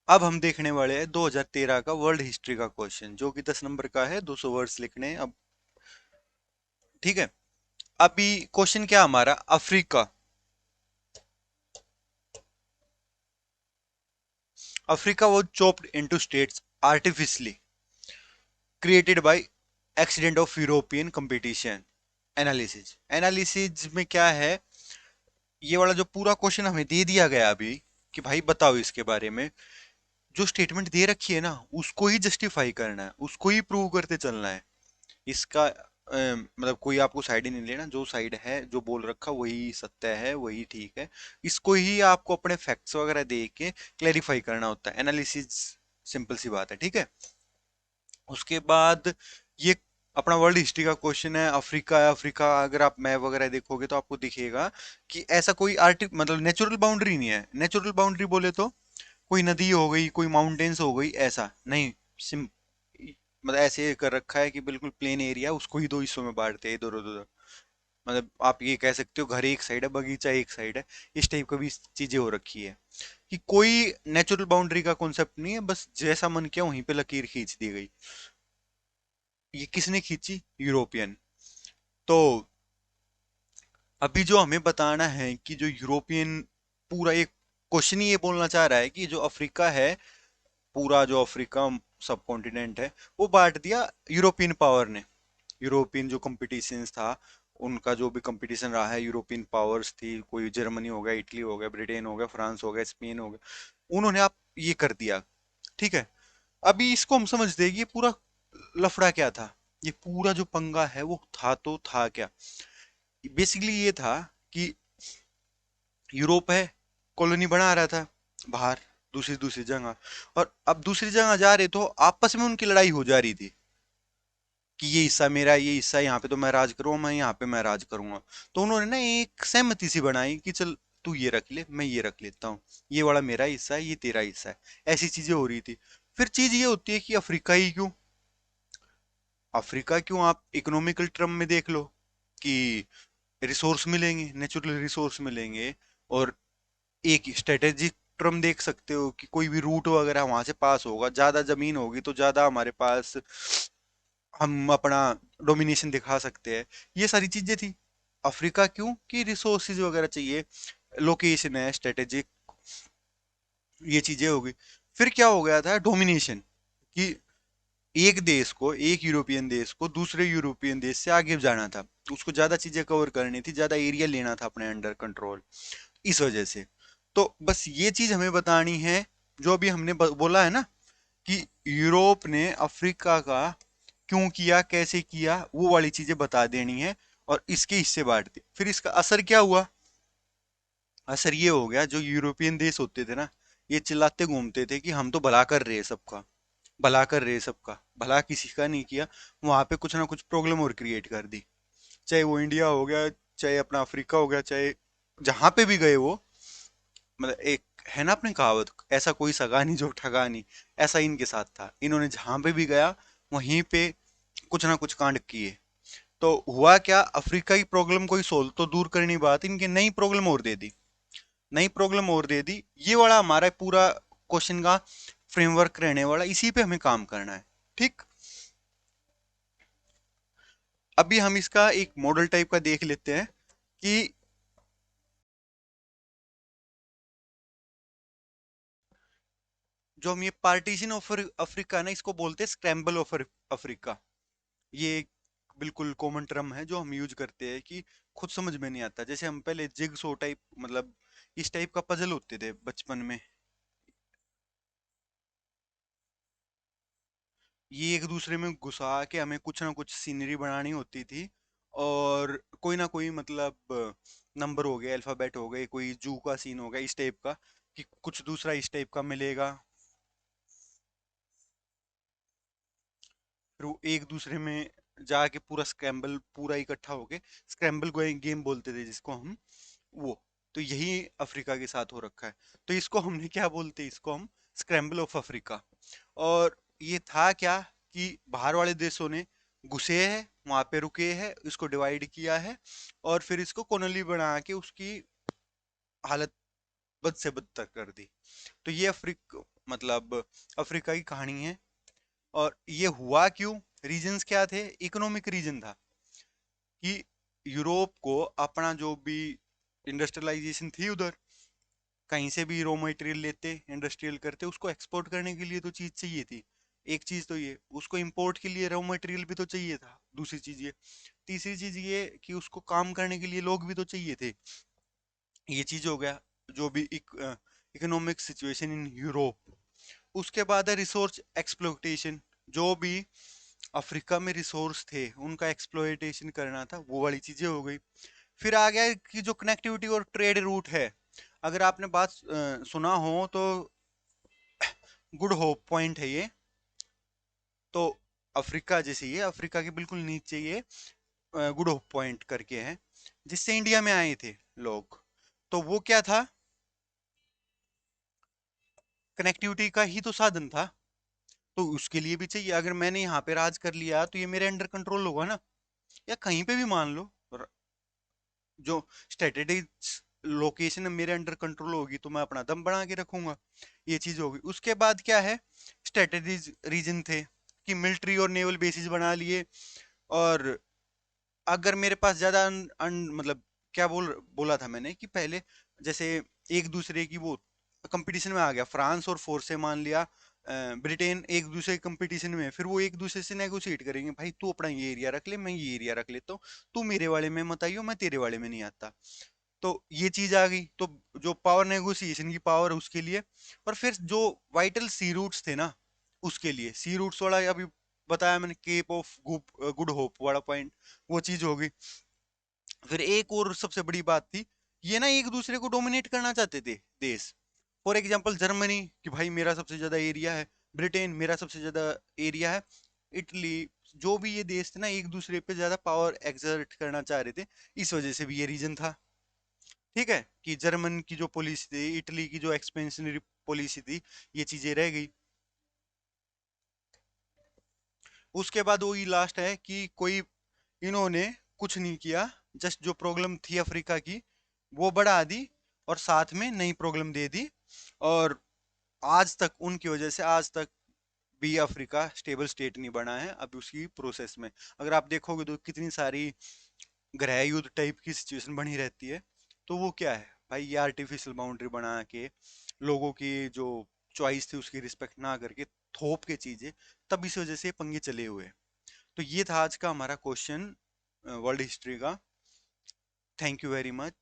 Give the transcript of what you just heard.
अब हम देखने वाले हैं 2013 का वर्ल्ड हिस्ट्री का क्वेश्चन, जो कि 10 नंबर का है। 200 वर्ड्स लिखने हैं अब। ठीक है। अभी क्वेश्चन क्या हमारा, Africa. Africa was chopped into states artificially created by accident of European competition analysis. Analysis में क्या है, ये वाला जो पूरा क्वेश्चन हमें दे दिया गया अभी कि भाई बताओ इसके बारे में। जो स्टेटमेंट दे रखी है ना, उसको ही जस्टिफाई करना है, उसको ही प्रूव करते चलना है। इसका मतलब कोई आपको साइड ही नहीं लेना, जो साइड है जो बोल रखा वही सत्य है, वही ठीक है। इसको ही आपको अपने फैक्ट्स वगैरह दे के क्लैरिफाई करना होता है। एनालिसिस सिंपल सी बात है, ठीक है। उसके बाद ये अपना वर्ल्ड हिस्ट्री का क्वेश्चन है। अफ्रीका है, अफ्रीका अगर आप मैप वगैरह देखोगे तो आपको दिखेगा कि ऐसा कोई आर्टिक मतलब नेचुरल बाउंड्री नहीं है। नेचुरल बाउंड्री बोले तो कोई नदी हो गई, कोई माउंटेन्स हो गई, ऐसा नहीं। सिम मतलब ऐसे कर रखा है कि बिल्कुल प्लेन एरिया, उसको ही दो हिस्सों में बांटते हैं, इधर उधर। मतलब आप ये कह सकते हो घर एक साइड है, बगीचा एक साइड है। इस टाइप का भी चीजें हो रखी है कि कोई नेचुरल बाउंड्री का कॉन्सेप्ट नहीं है, बस जैसा मन किया वहीं पे लकीर खींच दी गई। ये किसने खींची? यूरोपियन। तो अभी जो हमें बताना है कि जो यूरोपियन, पूरा एक क्वेश्चन ही ये बोलना चाह रहा है कि जो अफ्रीका है, पूरा जो अफ्रीका सब कॉन्टिनेंट है, वो बांट दिया यूरोपियन पावर ने। यूरोपियन जो कंपटीशन था, उनका जो भी कंपटीशन रहा है, यूरोपियन पावर्स थी, कोई जर्मनी हो गया, इटली हो गया, ब्रिटेन हो गया, फ्रांस हो गया, स्पेन हो गया, उन्होंने आप ये कर दिया। ठीक है। अभी इसको हम समझ देंगे ये पूरा लफड़ा क्या था। ये पूरा जो पंगा है वो था तो था क्या। बेसिकली ये था कि यूरोप है, कॉलोनी बना रहा था बाहर, दूसरी दूसरी जगह। और अब दूसरी जगह जा रहे तो आपस में उनकी लड़ाई हो जा रही थी कि ये हिस्सा मेरा, ये हिस्सा यहाँ पे तो मैं राज करूंगा, मैं यहाँ पे मैं राज करूंगा। तो उन्होंने ना एक सहमति सी बनाई कि चल तू ये रख ले, मैं ये रख लेता हूँ, ये वाला मेरा हिस्सा है, ये तेरा हिस्सा है। ऐसी चीजें हो रही थी। फिर चीज ये होती है कि अफ्रीका ही क्यों, अफ्रीका क्यों, आप इकोनॉमिकल टर्म में देख लो कि रिसोर्स मिलेंगे, नेचुरल रिसोर्स मिलेंगे। और एक स्ट्रेटेजिक टर्म देख सकते हो कि कोई भी रूट वगैरह वहां से पास होगा, ज्यादा जमीन होगी तो ज्यादा हमारे पास हम अपना डोमिनेशन दिखा सकते हैं। ये सारी चीजें थी। अफ्रीका क्यों कि रिसोर्सेज वगैरह चाहिए, लोकेशन है स्ट्रेटेजिक, ये चीजें होगी। फिर क्या हो गया था, डोमिनेशन। कि एक देश को, एक यूरोपियन देश को दूसरे यूरोपियन देश से आगे जाना था, उसको ज्यादा चीजें कवर करनी थी, ज्यादा एरिया लेना था अपने अंडर कंट्रोल। इस वजह से तो बस ये चीज हमें बतानी है। जो अभी हमने बोला है ना कि यूरोप ने अफ्रीका का क्यों किया, कैसे किया, वो वाली चीजें बता देनी है। और इसके हिस्से बांट दिए, फिर इसका असर क्या हुआ। असर ये हो गया, जो यूरोपियन देश होते थे ना, ये चिल्लाते घूमते थे कि हम तो भला कर रहे हैं सबका, भला कर रहे हैं सबका, भला किसी का नहीं किया। वहां पे कुछ ना कुछ प्रॉब्लम और क्रिएट कर दी। चाहे वो इंडिया हो गया, चाहे अपना अफ्रीका हो गया, चाहे जहां पे भी गए वो। मतलब एक है ना अपनी कहावत, ऐसा कोई सगा नहीं जो ठगा नहीं। ऐसा ही इनके साथ था, इन्होंने जहां पे भी गया वहीं पे कुछ ना कुछ कांड किए। तो हुआ क्या, अफ्रीका की प्रॉब्लम कोई सोल्व तो दूर करनी बात, इनकी नई प्रॉब्लम और दे दी, नई प्रॉब्लम और दे दी। ये वाला हमारा पूरा क्वेश्चन का फ्रेमवर्क रहने वाला, इसी पे हमें काम करना है। ठीक। अभी हम इसका एक मॉडल टाइप का देख लेते हैं कि जो हम ये पार्टीशन ऑफ अफ्रीका ना, इसको बोलते हैं स्क्रैम्बल ऑफ अफ्रीका। ये एक बिल्कुल कॉमन टर्म है जो हम यूज करते हैं कि खुद समझ में नहीं आता। जैसे हम पहले जिग सो टाइप, मतलब इस टाइप का पजल होते थे बचपन में। ये एक दूसरे में घुसा के हमें कुछ ना कुछ सीनरी बनानी होती थी। और कोई ना कोई मतलब नंबर हो गया, अल्फाबेट हो गए, कोई जू का सीन हो गया इस टाइप का, कि कुछ दूसरा इस टाइप का मिलेगा। फिर वो एक दूसरे में जाके पूरा स्क्रैम्बल पूरा इकट्ठा होके स्क्रैम्बल गेम बोलते थे जिसको हम, वो। तो यही अफ्रीका के साथ हो रखा है। तो इसको हमने क्या बोलते हैं, इसको हम स्क्रैम्बल ऑफ अफ्रीका। और ये था क्या कि बाहर वाले देशों ने घुसे हैं, वहां पे रुके हैं, इसको डिवाइड किया है और फिर इसको कॉलोनी बना के उसकी हालत बद से बदतर कर दी। तो ये मतलब अफ्रीका की कहानी है। और ये हुआ क्यों? रीजंस क्या थे? इकोनॉमिक रीजन था कि यूरोप को अपना जो भी इंडस्ट्रियलाइजेशन थी उधर, कहीं से भी रॉ मटेरियल लेते, इंडस्ट्रियल करते, उसको एक्सपोर्ट करने के लिए तो चीज चाहिए थी। एक चीज तो ये, उसको इंपोर्ट के लिए रॉ मटेरियल भी तो चाहिए था। दूसरी चीज ये, तीसरी चीज ये कि उसको काम करने के लिए लोग भी तो चाहिए थे। ये चीज हो गया जो भी इकोनॉमिक सिचुएशन इन यूरोप। उसके बाद है रिसोर्स एक्सप्लोइटेशन। जो भी अफ्रीका में रिसोर्स थे उनका एक्सप्लोइटेशन करना था, वो वाली चीजें हो गई। फिर आ गया कि जो कनेक्टिविटी और ट्रेड रूट है। अगर आपने बात सुना हो तो गुड होप पॉइंट है ये। तो अफ्रीका जैसे, ये अफ्रीका के बिल्कुल नीचे ये गुड होप पॉइंट करके है, जिससे इंडिया में आए थे लोग। तो वो क्या था? कनेक्टिविटी का ही तो साधन था। तो उसके लिए भी चाहिए। अगर मैंने यहाँ पे राज कर लिया तो ये मेरे अंडर कंट्रोल होगा ना। या कहीं पे भी मान लो, जो स्ट्रेटेजिक लोकेशन मेरे अंडर कंट्रोल होगी तो मैं अपना दम बना के रखूंगा। ये चीज होगी। उसके बाद क्या है? स्ट्रेटेजिक रीजन थे कि मिलिट्री और नेवल बेसिस बना लिए। और अगर मेरे पास ज्यादा मतलब क्या बोला था मैंने कि पहले जैसे एक दूसरे की वो कंपटीशन में आ गया, फ्रांस और फोर्स से मान लिया ब्रिटेन एक दूसरे कंपटीशन में, फिर वो एक दूसरे से नेगोशिएट करेंगे, भाई तू अपना ये एरिया रख ले, मैं ये एरिया रख लेता हूँ, तू मेरे वाले में मत आइयो, मैं तेरे वाले में नहीं आता। तो ये चीज आ गई। तो जो पावर नेगोशिएशन की पावर है उसके लिए। और फिर जो वाइटल सी रूट्स थे ना, उसके लिए सी रूट्स वाला अभी बताया मैंने, केप ऑफ गुड होप वाला पॉइंट, वो चीज हो गई। फिर एक और सबसे बड़ी बात थी, ये ना एक दूसरे को डोमिनेट करना चाहते थे देश। फॉर एग्जाम्पल जर्मनी कि भाई मेरा सबसे ज्यादा एरिया है, ब्रिटेन मेरा सबसे ज्यादा एरिया है, इटली, जो भी ये देश थे ना एक दूसरे पे ज्यादा पावर एक्सर्ट करना चाह रहे थे। इस वजह से भी ये रीजन था। ठीक है, कि जर्मन की जो पॉलिसी थी, इटली की जो एक्सपेंशनरी पॉलिसी थी, ये चीजें रह गई। उसके बाद वही लास्ट है कि कोई, इन्होंने कुछ नहीं किया, जस्ट जो प्रॉब्लम थी अफ्रीका की वो बढ़ा दी और साथ में नई प्रॉब्लम दे दी। और आज तक उनकी वजह से आज तक भी अफ्रीका स्टेबल स्टेट नहीं बना है अभी उसकी प्रोसेस में। अगर आप देखोगे तो कितनी सारी गृह युद्ध टाइप की सिचुएशन बनी रहती है। तो वो क्या है भाई, ये आर्टिफिशियल बाउंड्री बना के लोगों की जो चॉइस थी उसकी रिस्पेक्ट ना करके थोप के चीजें, तब इस वजह से पंगे चले हुए। तो ये था आज का हमारा क्वेश्चन वर्ल्ड हिस्ट्री का। Thank you very much.